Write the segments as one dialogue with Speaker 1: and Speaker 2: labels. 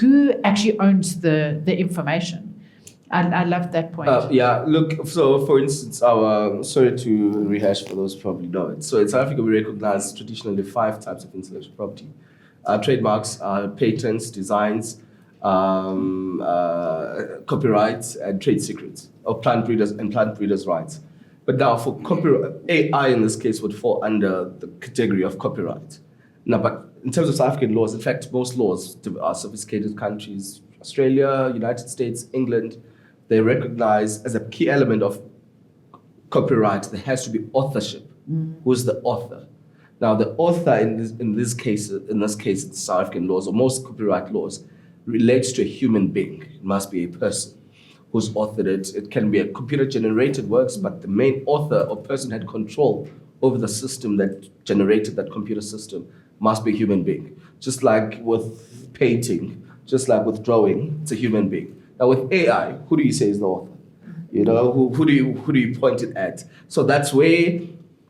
Speaker 1: who actually owns the information? I love that point.
Speaker 2: Look, so for instance, sorry to rehash for those who probably know it. So in South Africa, we recognize traditionally 5 types of intellectual property. Trademarks, patents, designs, copyrights, and trade secrets, or plant breeders' rights. But now for copyright, AI in this case would fall under the category of copyright. Now, but in terms of South African laws, in fact, most laws are sophisticated countries, Australia, United States, England, they recognize as a key element of copyright, there has to be authorship. Who's the author? Now, the author in this case, it's South African laws, or most copyright laws, relates to a human being. It must be a person who's authored it. It can be a computer-generated works, but the main author or person who had control over the system that generated that computer system must be a human being. Just like with painting, just like with drawing, it's a human being. Now with AI, who do you say is the author? You know, who do you point it at? So that's where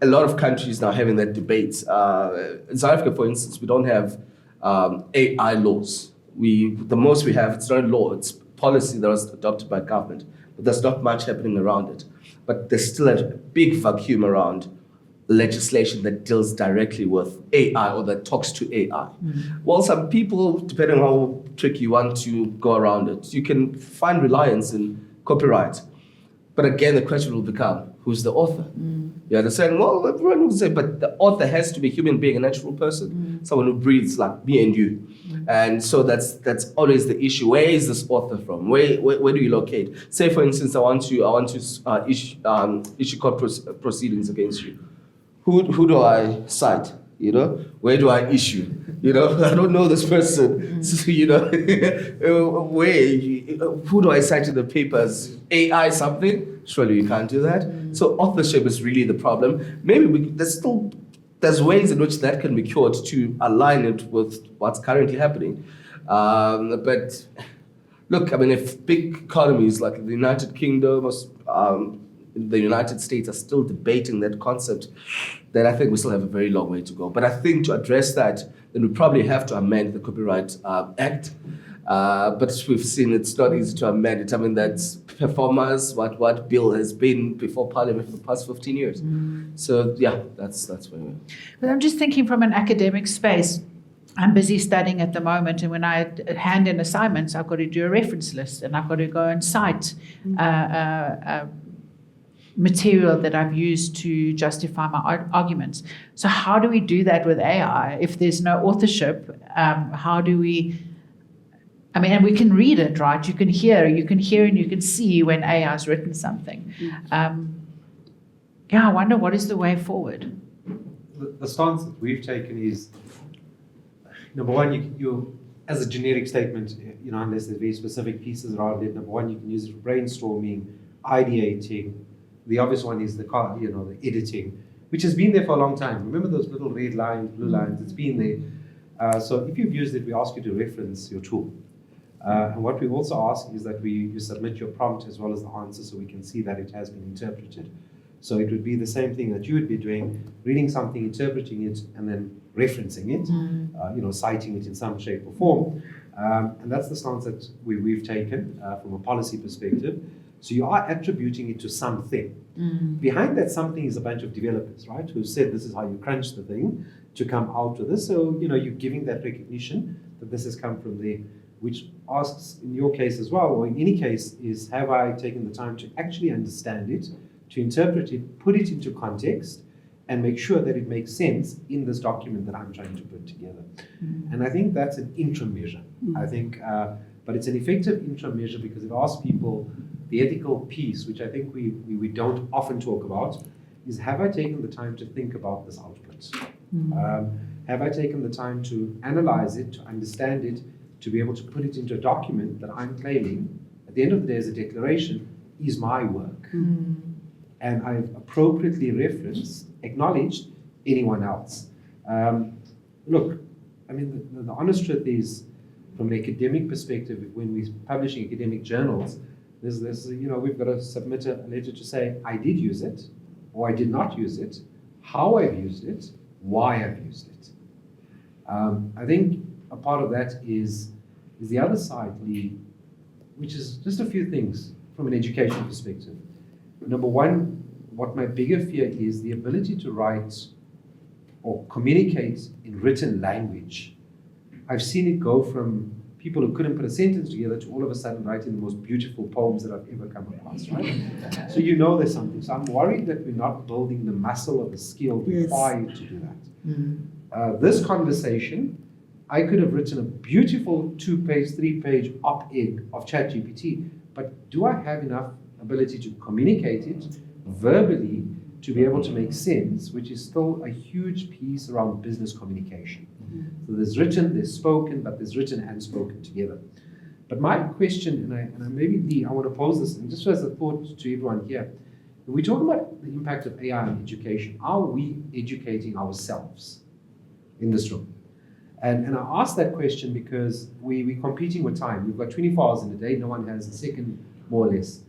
Speaker 2: a lot of countries now having that debate. In South Africa, for instance, we don't have AI laws. The most we have, it's not a law, it's policy that was adopted by government, but there's not much happening around it. But there's still a big vacuum around legislation that deals directly with AI or that talks to AI. Well, some people, depending on how tricky you want to go around it, you can find reliance in copyright. But again, the question will become, who's the author? You understand? Well, everyone will say, but the author has to be a human being, a natural person, someone who breathes like me and you. And so that's always the issue. Where is this author from? Where do you locate? Say, for instance, I want to issue court proceedings against you. Who do I cite? You know, where do I issue? You know, I don't know this person. So, you know, who do I cite in the papers? AI something? Surely you can't do that. So authorship is really the problem. Maybe there's ways in which that can be cured to align it with what's currently happening. But look, I mean, if big economies like the United Kingdom or the United States are still debating that concept, then I think we still have a very long way to go. But I think to address that, then we probably have to amend the Copyright Act. But we've seen it's not easy to amend it. I mean, that's performers, what bill has been before Parliament for the past 15 years. So yeah, that's where we are.
Speaker 1: But I'm just thinking from an academic space. I'm busy studying at the moment, and when I hand in assignments, I've got to do a reference list, and I've got to go and cite material that I've used to justify my arguments. So how do we do that with AI? If there's no authorship, how do we... I mean, and we can read it, right? You can hear and you can see when AI has written something. I wonder what is the way forward?
Speaker 3: The stance that we've taken is, number one, you as a generic statement, you know, unless there's very specific pieces around it, number one, you can use it for brainstorming, ideating. The obvious one is the editing, which has been there for a long time. Remember those little red lines, blue lines? It's been there. So if you've used it, we ask you to reference your tool. And what we also ask is that you submit your prompt as well as the answer so we can see that it has been interpreted. So it would be the same thing that you would be doing, reading something, interpreting it, and then referencing it, citing it in some shape or form. And that's the stance that we've taken from a policy perspective. So you are attributing it to something. Behind that something is a bunch of developers, right, who said this is how you crunch the thing to come out with this. So, you know, you're giving that recognition that this has come from there, which asks, in your case as well, or in any case, is have I taken the time to actually understand it, to interpret it, put it into context, and make sure that it makes sense in this document that I'm trying to put together. And I think that's an interim measure. I think, but it's an effective interim measure because it asks people the ethical piece, which I think we don't often talk about, is have I taken the time to think about this output? Have I taken the time to analyze it, to understand it, to be able to put it into a document that I'm claiming, at the end of the day as a declaration, is my work. And I've appropriately referenced, acknowledged anyone else. Look, I mean, the honest truth is, from an academic perspective, when we're publishing academic journals, there's we've got to submit a letter to say, I did use it, or I did not use it, how I've used it, why I've used it. I think a part of that is is the other side, Leigh, which is just a few things from an education perspective. Number one, what my bigger fear is the ability to write or communicate in written language. I've seen it go from people who couldn't put a sentence together to all of a sudden writing the most beautiful poems that I've ever come across, right? So you know there's something. So I'm worried that we're not building the muscle or the skill required to do that. This conversation, I could have written a beautiful 2-page, 3-page op-ed of ChatGPT, but do I have enough ability to communicate it verbally to be able to make sense, which is still a huge piece around business communication. So there's written, there's spoken, but there's written and spoken together. But my question, and I maybe Leigh, I want to pose this, and just as a thought to everyone here, when we talk about the impact of AI on education, are we educating ourselves in this room? And I ask that question because we're competing with time. We've got 24 hours in a day, no one has a second, more or less.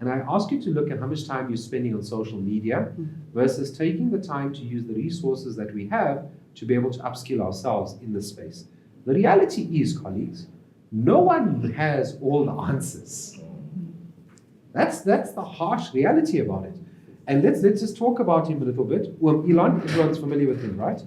Speaker 3: And I ask you to look at how much time you're spending on social media versus taking the time to use the resources that we have to be able to upskill ourselves in this space. The reality is, colleagues, no one has all the answers. That's the harsh reality about it. And let's just talk about him a little bit. Well, Elon, everyone's familiar with him, right?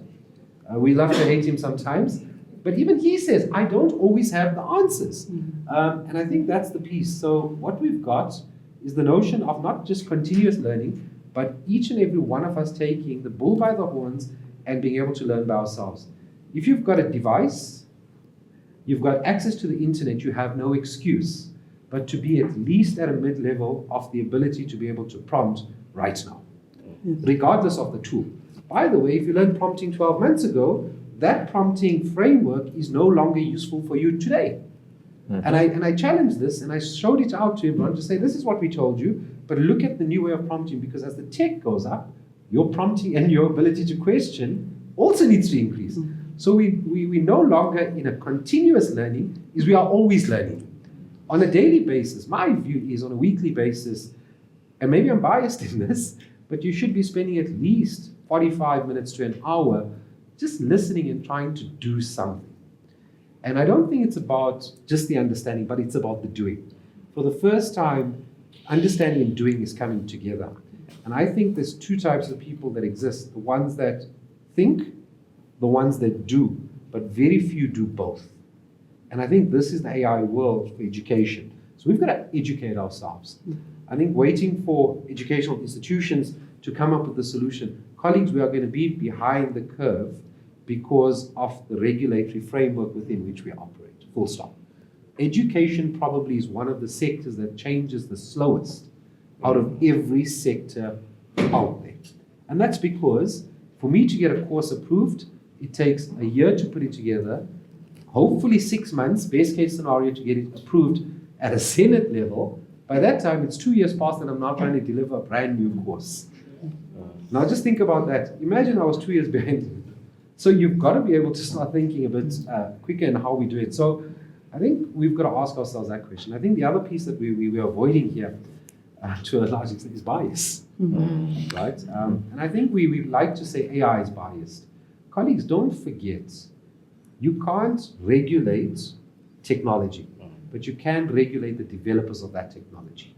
Speaker 3: We love to hate him sometimes. But even he says, I don't always have the answers. And I think that's the piece. So what we've got is the notion of not just continuous learning, but each and every one of us taking the bull by the horns and being able to learn by ourselves. If you've got a device, you've got access to the internet, you have no excuse but to be at least at a mid-level of the ability to be able to prompt right now, regardless of the tool. By the way, if you learned prompting 12 months ago, that prompting framework is no longer useful for you today. And I challenged this and I showed it out to everyone to say, this is what we told you, but look at the new way of prompting, because as the tech goes up, your prompting and your ability to question also needs to increase. So we're no longer in a continuous learning, is we are always learning. On a daily basis, my view is on a weekly basis, and maybe I'm biased in this, but you should be spending at least 45 minutes to an hour just listening and trying to do something. And I don't think it's about just the understanding, but it's about the doing. For the first time, understanding and doing is coming together. And I think there's two types of people that exist. The ones that think, the ones that do, but very few do both. And I think this is the AI world for education. So we've got to educate ourselves. I think waiting for educational institutions to come up with the solution, colleagues, we are going to be behind the curve because of the regulatory framework within which we operate, full stop. Education probably is one of the sectors that changes the slowest out of every sector out there. And that's because for me to get a course approved, it takes a year to put it together, hopefully 6 months, best case scenario, to get it approved at a Senate level. By that time, it's 2 years past and I'm now trying to deliver a brand new course. Now just think about that. Imagine I was 2 years behind. So you've got to be able to start thinking a bit quicker in how we do it. So I think we've got to ask ourselves that question. I think the other piece that we're avoiding here to a large extent is bias, right? And I think we like to say AI is biased. Colleagues, don't forget, you can't regulate technology, but you can regulate the developers of that technology.